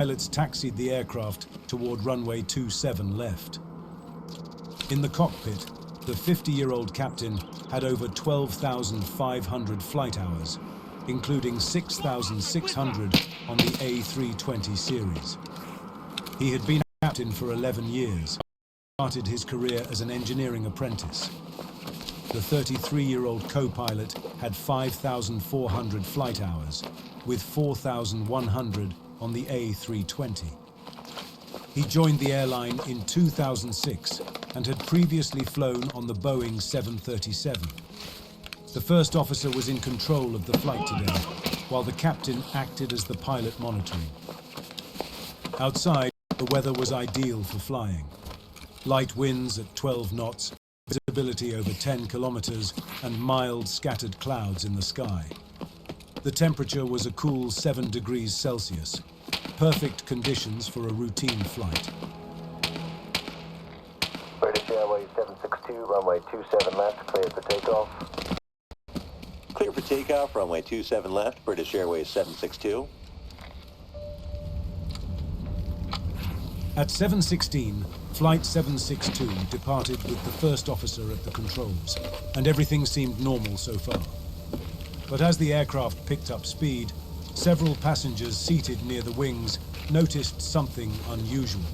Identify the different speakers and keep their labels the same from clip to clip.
Speaker 1: Pilots taxied the aircraft toward runway 27 left. In the cockpit, the 50-year-old captain had over 12,500 flight hours, including 6,600 on the A320 series. He had been a captain for 11 years, started his career as an engineering apprentice. The 33-year-old co-pilot had 5,400 flight hours, with 4,100 on the A320. He joined the airline in 2006 and had previously flown on the Boeing 737. The first officer was in control of the flight today, while the captain acted as the pilot monitoring. Outside, the weather was ideal for flying. Light winds at 12 knots, visibility over 10 kilometers, and mild scattered clouds in the sky. The temperature was a cool 7 degrees Celsius, perfect conditions for a routine flight.
Speaker 2: British Airways 762, runway 27 left, cleared for takeoff.
Speaker 3: Clear for takeoff, runway 27 left, British Airways 762.
Speaker 1: At 7:16, Flight 762 departed with the first officer at the controls, and everything seemed normal so far. But as the aircraft picked up speed, several passengers seated near the wings noticed something unusual.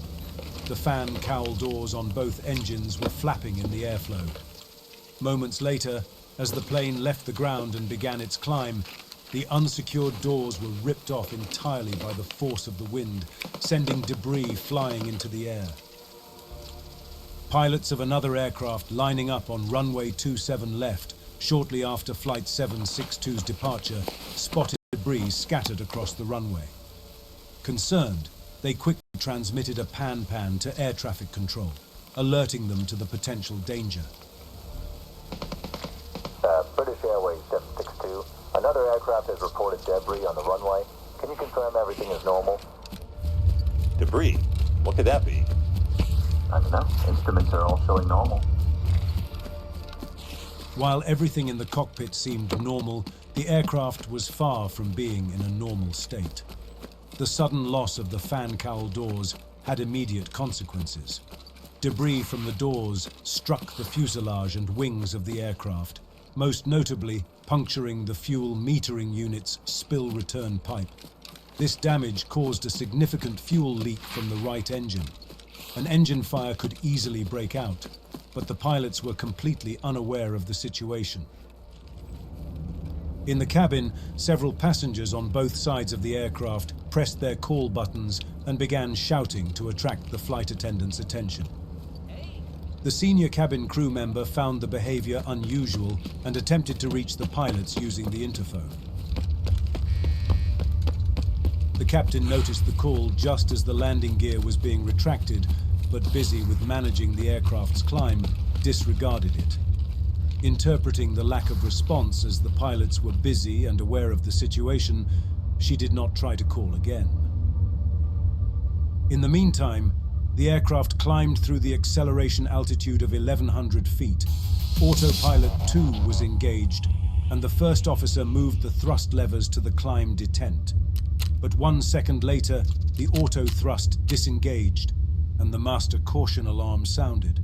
Speaker 1: The fan cowl doors on both engines were flapping in the airflow. Moments later, as the plane left the ground and began its climb, the unsecured doors were ripped off entirely by the force of the wind, sending debris flying into the air. Pilots of another aircraft lining up on runway 27 left, shortly after Flight 762's departure, spotted debris scattered across the runway. Concerned, they quickly transmitted a pan to air traffic control, alerting them to the potential danger.
Speaker 2: British Airways 762, another aircraft has reported debris on the runway. Can you confirm everything is normal?
Speaker 3: Debris? What could that be?
Speaker 2: I don't know. Instruments are all showing normal.
Speaker 1: While everything in the cockpit seemed normal, the aircraft was far from being in a normal state. The sudden loss of the fan cowl doors had immediate consequences. Debris from the doors struck the fuselage and wings of the aircraft, most notably puncturing the fuel metering unit's spill return pipe. This damage caused a significant fuel leak from the right engine. An engine fire could easily break out, but the pilots were completely unaware of the situation. In the cabin, several passengers on both sides of the aircraft pressed their call buttons and began shouting to attract the flight attendants' attention. The senior cabin crew member found the behavior unusual and attempted to reach the pilots using the interphone. The captain noticed the call just as the landing gear was being retracted, but busy with managing the aircraft's climb, disregarded it. Interpreting the lack of response as the pilots were busy and aware of the situation, she did not try to call again. In the meantime, the aircraft climbed through the acceleration altitude of 1,100 feet. Autopilot 2 was engaged, and the first officer moved the thrust levers to the climb detent. But 1 second later, the auto thrust disengaged, and the master caution alarm sounded.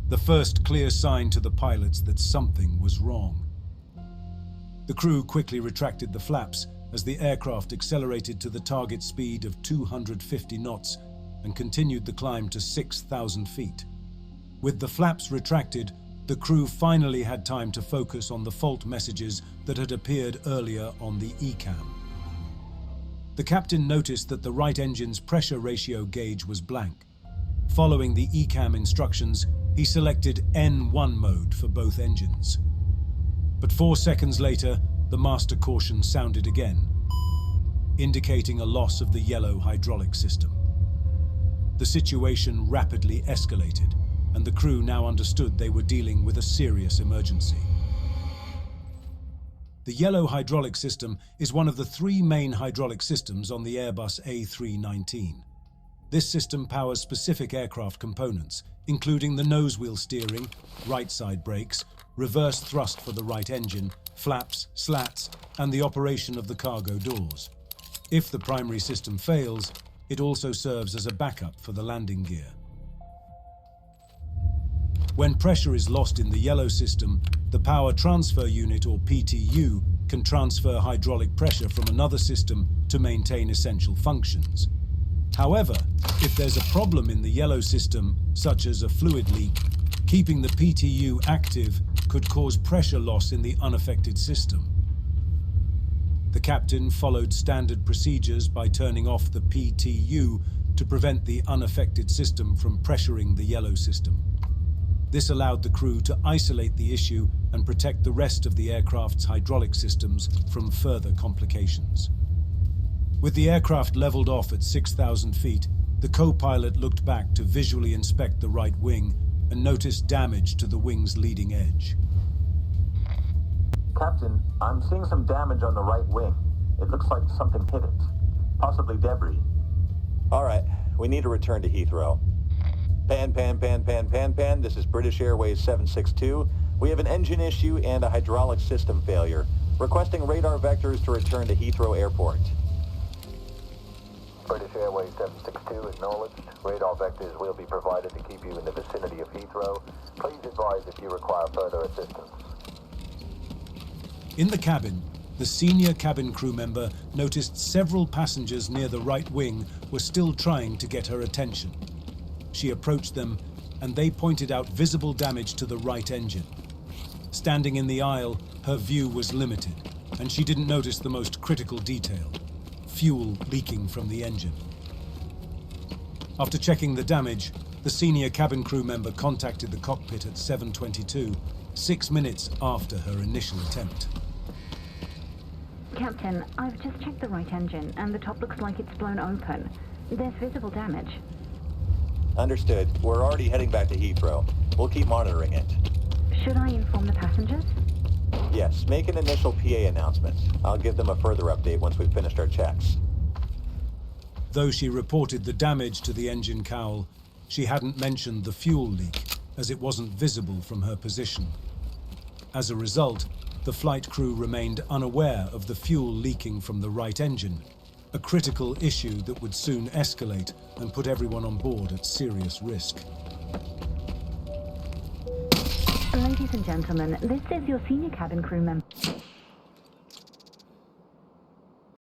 Speaker 1: The first clear sign to the pilots that something was wrong. The crew quickly retracted the flaps as the aircraft accelerated to the target speed of 250 knots and continued the climb to 6,000 feet. With the flaps retracted, the crew finally had time to focus on the fault messages that had appeared earlier on the ECAM. The captain noticed that the right engine's pressure ratio gauge was blank. Following the ECAM instructions, he selected N1 mode for both engines. But 4 seconds later, the master caution sounded again, indicating a loss of the yellow hydraulic system. The situation rapidly escalated, and the crew now understood they were dealing with a serious emergency. The yellow hydraulic system is one of the 3 main hydraulic systems on the Airbus A319. This system powers specific aircraft components, including the nosewheel steering, right side brakes, reverse thrust for the right engine, flaps, slats, and the operation of the cargo doors. If the primary system fails, it also serves as a backup for the landing gear. When pressure is lost in the yellow system, the Power Transfer Unit, or PTU, can transfer hydraulic pressure from another system to maintain essential functions. However, if there's a problem in the yellow system, such as a fluid leak, keeping the PTU active could cause pressure loss in the unaffected system. The captain followed standard procedures by turning off the PTU to prevent the unaffected system from pressuring the yellow system. This allowed the crew to isolate the issue and protect the rest of the aircraft's hydraulic systems from further complications. With the aircraft leveled off at 6,000 feet, the co-pilot looked back to visually inspect the right wing and noticed damage to the wing's leading edge.
Speaker 2: Captain, I'm seeing some damage on the right wing. It looks like something hit it. Possibly debris.
Speaker 3: All right, we need to return to Heathrow. Pan. This is British Airways 762. We have an engine issue and a hydraulic system failure. Requesting radar vectors to return to Heathrow Airport.
Speaker 2: British Airways 762 acknowledged. Radar vectors will be provided to keep you in the vicinity of Heathrow. Please advise if you require further assistance.
Speaker 1: In the cabin, the senior cabin crew member noticed several passengers near the right wing were still trying to get her attention. She approached them, and they pointed out visible damage to the right engine. Standing in the aisle, her view was limited, and she didn't notice the most critical detail: fuel leaking from the engine. After checking the damage, the senior cabin crew member contacted the cockpit at 7:22, 6 minutes after her initial attempt.
Speaker 4: Captain, I've just checked the right engine, and the top looks like it's blown open. There's visible damage.
Speaker 3: Understood. We're already heading back to Heathrow. We'll keep monitoring it.
Speaker 4: Should I inform the passengers?
Speaker 3: Yes, make an initial PA announcement. I'll give them a further update once we've finished our checks.
Speaker 1: Though she reported the damage to the engine cowl, she hadn't mentioned the fuel leak, as it wasn't visible from her position. As a result, the flight crew remained unaware of the fuel leaking from the right engine, a critical issue that would soon escalate and put everyone on board at serious risk.
Speaker 4: Ladies and gentlemen, this is your senior cabin crew member.